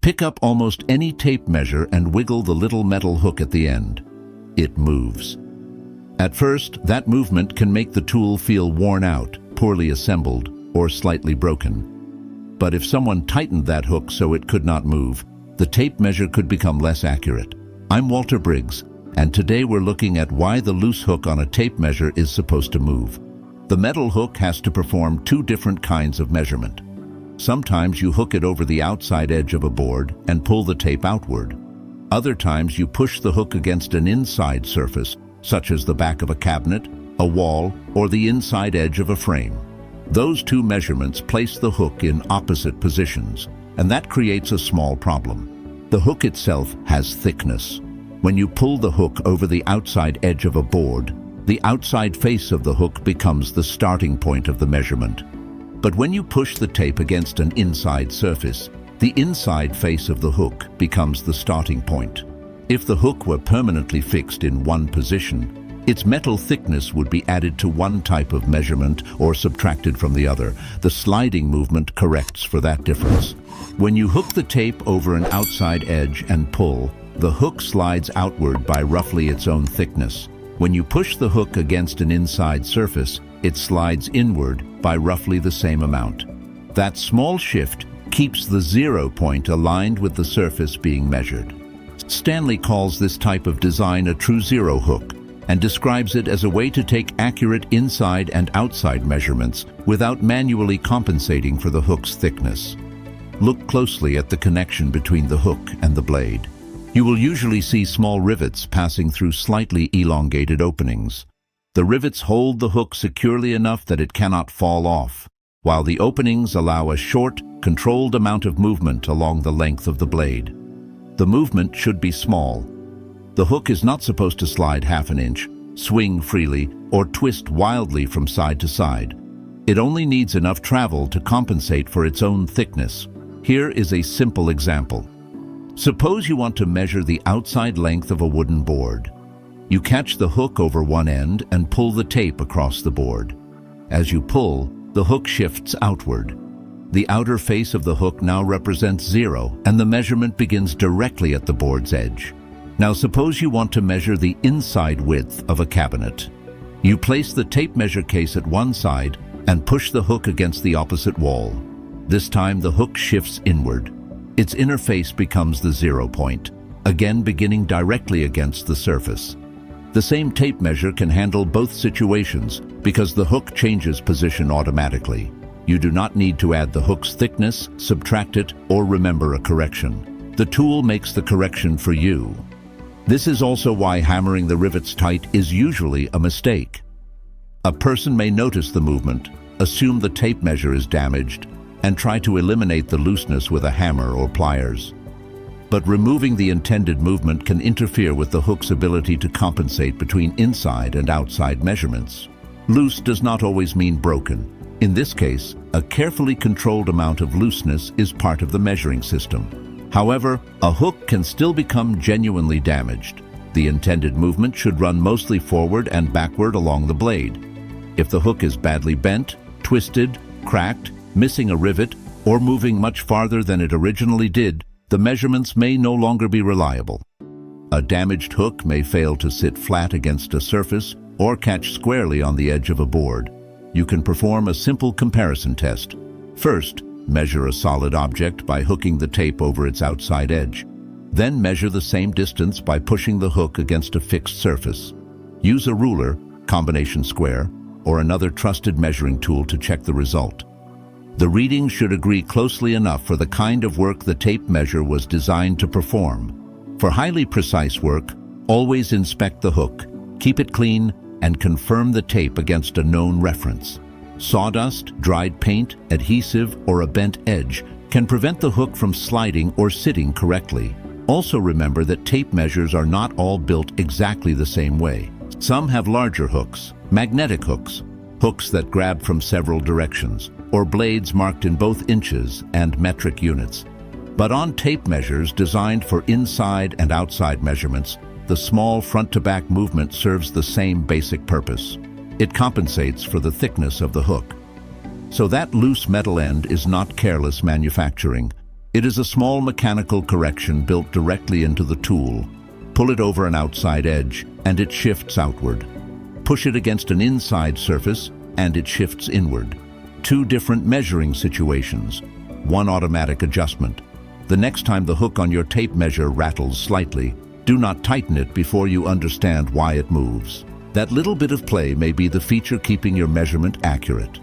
Pick up almost any tape measure and wiggle the little metal hook at the end. It moves. At first, that movement can make the tool feel worn out, poorly assembled, or slightly broken. But if someone tightened that hook so it could not move, the tape measure could become less accurate. I'm Walter Briggs, and today we're looking at why the loose hook on a tape measure is supposed to move. The metal hook has to perform two different kinds of measurement. Sometimes you hook it over the outside edge of a board and pull the tape outward. Other times you push the hook against an inside surface, such as the back of a cabinet, a wall, or the inside edge of a frame. Those two measurements place the hook in opposite positions, and that creates a small problem. The hook itself has thickness. When you pull the hook over the outside edge of a board, the outside face of the hook becomes the starting point of the measurement. But when you push the tape against an inside surface, the inside face of the hook becomes the starting point. If the hook were permanently fixed in one position, its metal thickness would be added to one type of measurement or subtracted from the other. The sliding movement corrects for that difference. When you hook the tape over an outside edge and pull, the hook slides outward by roughly its own thickness. When you push the hook against an inside surface, it slides inward by roughly the same amount. That small shift keeps the 0 point aligned with the surface being measured. Stanley calls this type of design a Tru-Zero hook and describes it as a way to take accurate inside and outside measurements without manually compensating for the hook's thickness. Look closely at the connection between the hook and the blade. You will usually see small rivets passing through slightly elongated openings. The rivets hold the hook securely enough that it cannot fall off, while the openings allow a short, controlled amount of movement along the length of the blade. The movement should be small. The hook is not supposed to slide half an inch, swing freely, or twist wildly from side to side. It only needs enough travel to compensate for its own thickness. Here is a simple example. Suppose you want to measure the outside length of a wooden board. You catch the hook over one end and pull the tape across the board. As you pull, the hook shifts outward. The outer face of the hook now represents 0, and the measurement begins directly at the board's edge. Now suppose you want to measure the inside width of a cabinet. You place the tape measure case at one side and push the hook against the opposite wall. This time the hook shifts inward. Its inner face becomes the 0 point, again beginning directly against the surface. The same tape measure can handle both situations because the hook changes position automatically. You do not need to add the hook's thickness, subtract it, or remember a correction. The tool makes the correction for you. This is also why hammering the rivets tight is usually a mistake. A person may notice the movement, assume the tape measure is damaged, and try to eliminate the looseness with a hammer or pliers. But removing the intended movement can interfere with the hook's ability to compensate between inside and outside measurements. Loose does not always mean broken. In this case, a carefully controlled amount of looseness is part of the measuring system. However, a hook can still become genuinely damaged. The intended movement should run mostly forward and backward along the blade. If the hook is badly bent, twisted, cracked, missing a rivet, or moving much farther than it originally did, the measurements may no longer be reliable. A damaged hook may fail to sit flat against a surface or catch squarely on the edge of a board. You can perform a simple comparison test. First, measure a solid object by hooking the tape over its outside edge. Then measure the same distance by pushing the hook against a fixed surface. Use a ruler, combination square, or another trusted measuring tool to check the result. The readings should agree closely enough for the kind of work the tape measure was designed to perform. For highly precise work, always inspect the hook, keep it clean, and confirm the tape against a known reference. Sawdust, dried paint, adhesive, or a bent edge can prevent the hook from sliding or sitting correctly. Also remember that tape measures are not all built exactly the same way. Some have larger hooks, magnetic hooks, hooks that grab from several directions, or blades marked in both inches and metric units. But on tape measures designed for inside and outside measurements, the small front-to-back movement serves the same basic purpose. It compensates for the thickness of the hook. So that loose metal end is not careless manufacturing. It is a small mechanical correction built directly into the tool. Pull it over an outside edge, and it shifts outward. Push it against an inside surface, and it shifts inward. Two different measuring situations, one automatic adjustment. The next time the hook on your tape measure rattles slightly, do not tighten it before you understand why it moves. That little bit of play may be the feature keeping your measurement accurate.